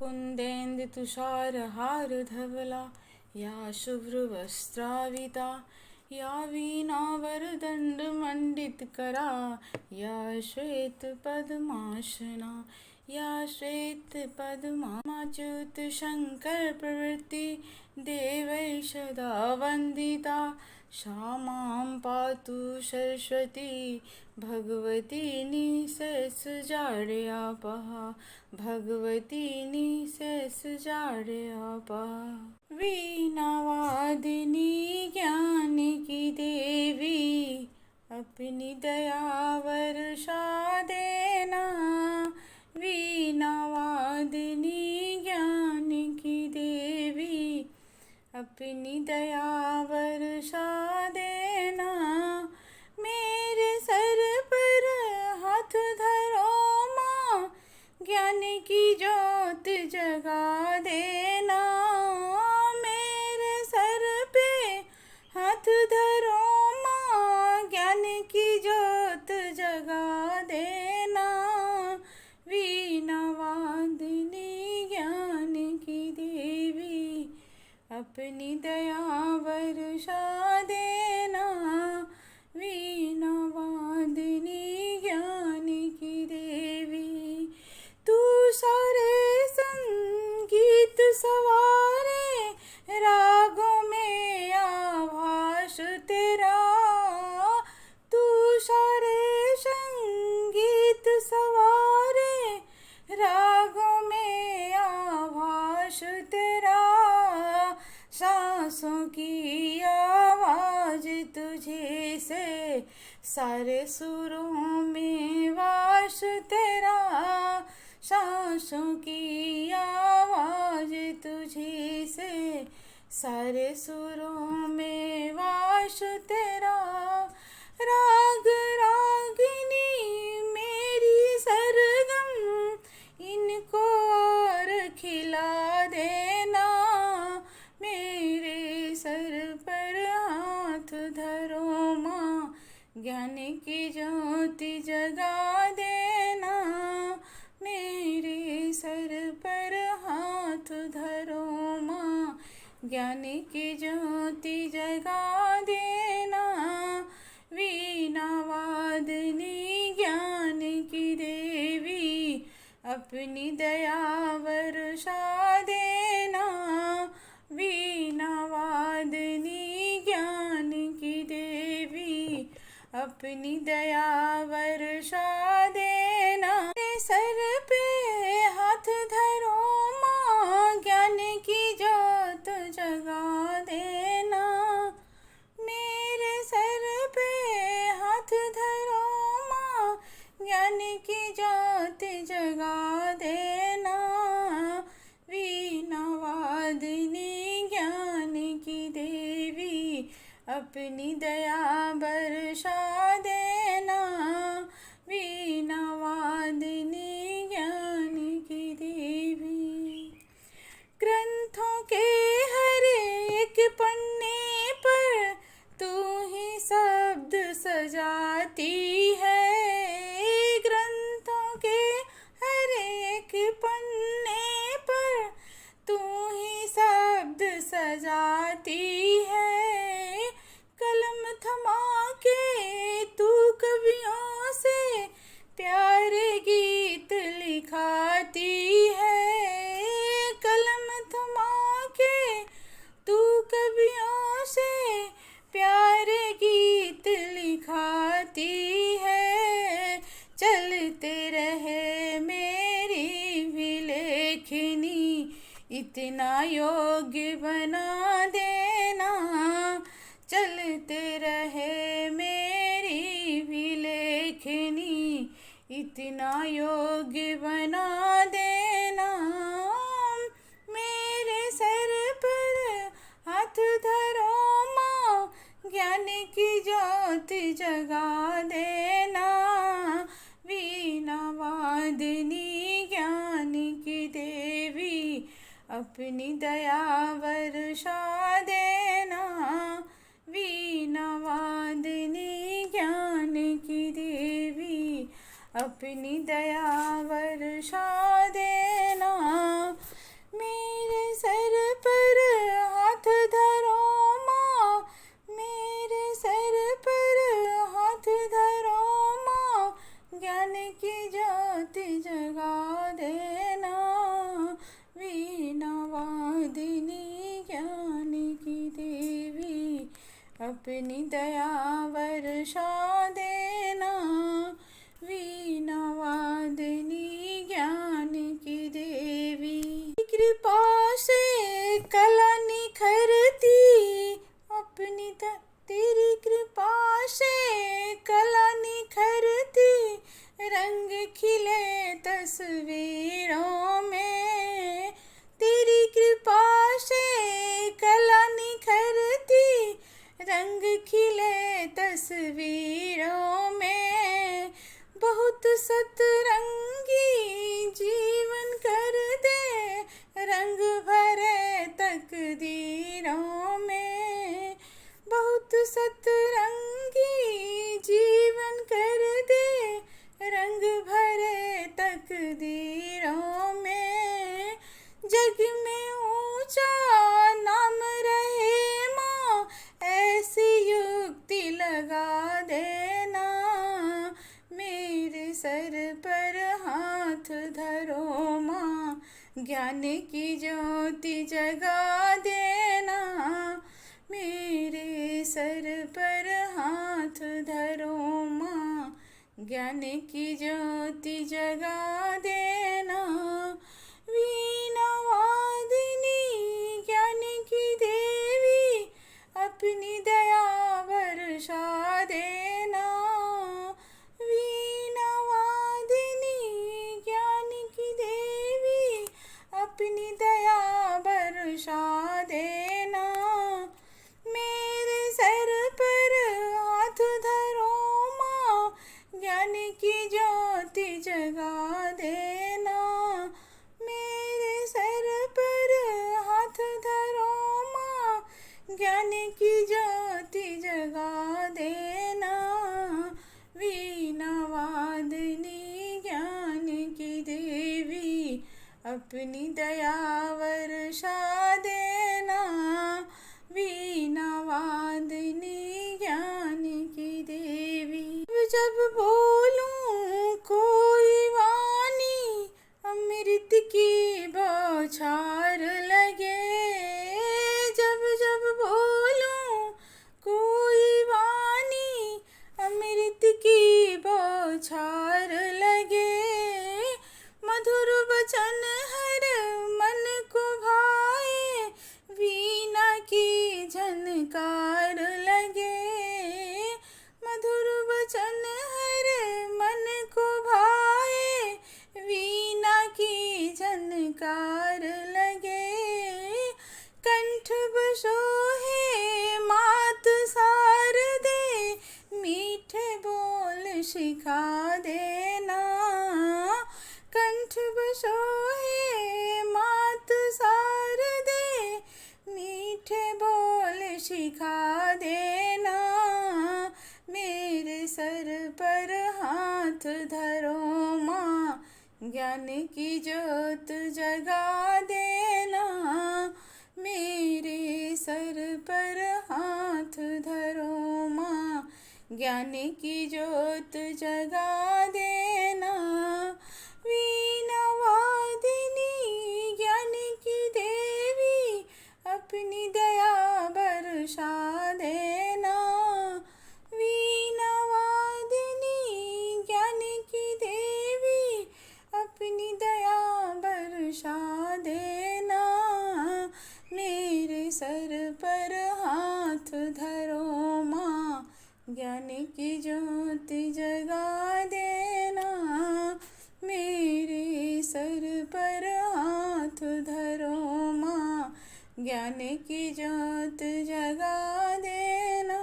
कुन्देन्दुतुषारहारधवला या शुभ्रवस्त्राविता या वीणावरदण्डमण्डितकरा या श्वेतपद्मासना या श्वेतपद्माच्युतशङ्करप्रवृत्ति देवै सदा वन्दिता सा मां पातु सरस्वती भगवती निःशेषजाड्यापहा भगवती निःशेषजाड्यापहा वीणावादिनी ज्ञान की देवी अपनी दया वर्षा देना वीणावादिनी ज्ञान की देवी अपनी दया वर्षा देना मेरे सर पर हाथ धरो माँ ज्ञान की ज्योत जगा देना मेरे सर पे हाथ धरो माँ ज्ञान की ज्योत जगा देना वीणावादिनी ज्ञान की देवी अपनी दया वर्षा देना वीणावादिनी ज्ञान की देवी तू सारे संगीत सवारे रागों में आभास तेरा तू सारे संगीत सवारे रागों में आभास तेरा सांसों की आवाज तुझे से सारे सुरों में वास तेरा सांसों की आवाज तुझे से सारे सुरों में वास तेरा राग रागिनी मेरी सरगम इनको और खिला देना मेरे सर पर हाथ धरो माँ ज्ञान की ज्योति जगा देना मेरे सर पर हाथ धरो माँ ज्ञान की ज्योति जगा देना वीणावादिनी ज्ञान की देवी अपनी दया वर्षा देना वीणावादिनी ज्ञान की देवी अपनी दया वर्षा देना मेरे सर पे हाथ धरो माँ ज्ञान की ज्योत जगा देना मेरे सर पे हाथ धरो माँ ज्ञान की ज्योत जगा देना वीणावादिनी ज्ञान की देवी अपनी दया वर्षा देना वीणावादिनी ज्ञान की देवी ग्रंथों के हर एक पन्ने पर तू ही शब्द सजाती है ग्रंथों के हर एक पन्ने पर तू ही शब्द सजाती है कलम थमा के तू कवियों से प्यारे गीत लिखाती है कलम थमा के तू कवियों से प्यारे गीत लिखाती है चलते रहे मेरी भी लेखनी इतना योग्य बना देना चलते रहे मेरी भी लेखनी इतना योग्य बना देना मेरे सर पर हाथ धरो माँ ज्ञान की ज्योति जगा देना वीणावादिनी ज्ञान की देवी अपनी दया वर्षा देना वीणावादिनी ज्ञान की देवी अपनी दया वर्षा देना। अपनी दया वर्षा देना। वीणा वादनी ज्ञान की देवी, कृपा से कला निखरती अपनी तेरी कृपा से कला निखरती, रंग खिले तस्वीरों में। तेरी कृपा से कला निखरती, रंग खिले तस्वीरों में। बहुत सतरंगी जीवन कर दे, रंग भरे तकदीरों में। बहुत सतरंगी जीवन कर दे, रंग भरे तकदीरों में। जग में ऊंचा नाम रहे माँ, ऐसी युक्ति लगा देना। मेरे सर पर हाथ धरो माँ, ज्ञान की ज्योति जगा देना। मेरे सर पर हाथ धरो माँ, ज्ञान की ज्योति जगा देना। वीणा वादिनी ज्ञान की देवी, अपनी दया वर्षा देना। वीणा वादिनी ज्ञान की देवी, अपनी दया वर्षा देना। मेरे सर पर हाथ धरो माँ, ज्ञान की ज्योति जगा देना। मेरे सर पर हाथ धरो माँ, ज्ञान की ज्योति जगा देना। वीणा वादनी ज्ञान की देवी, अपनी दया वर्षा देना। वीणा वादनी ज्ञान की देवी, जब बोलूं कोई वाणी, अमृत की बौछार लगे। जब जब बोलूं कोई वाणी, अमृत की बौछार लगे। मधुर वचन हर मन को भाए, वीणा की झनकार लगे। मधुर वचन हर मन को भाए, वीणा की झनकार लगे। कंठ बसोहे मात शारदे, मीठे बोल सिखा देना। कंठ बसोहे मात शारदे, मीठे बोल सिखा देना। मेरे सर पर हाथ धरो माँ, ज्ञान की ज्योत जगा देना। मेरे सर पर हाथ धरो माँ, ज्ञान की ज्योत जगा देना। वीणा वादिनी ज्ञान की देवी, अपनी दया वर्षा देना। वीणा वादिनी ज्ञान की देवी, अपनी दया वर्षा देना। मेरे सर पर हाथ धरो माँ, ज्ञान की ज्योति जगा देना। मेरे सर पर हाथ धरो माँ, ज्ञान की ज्योत जगा देना।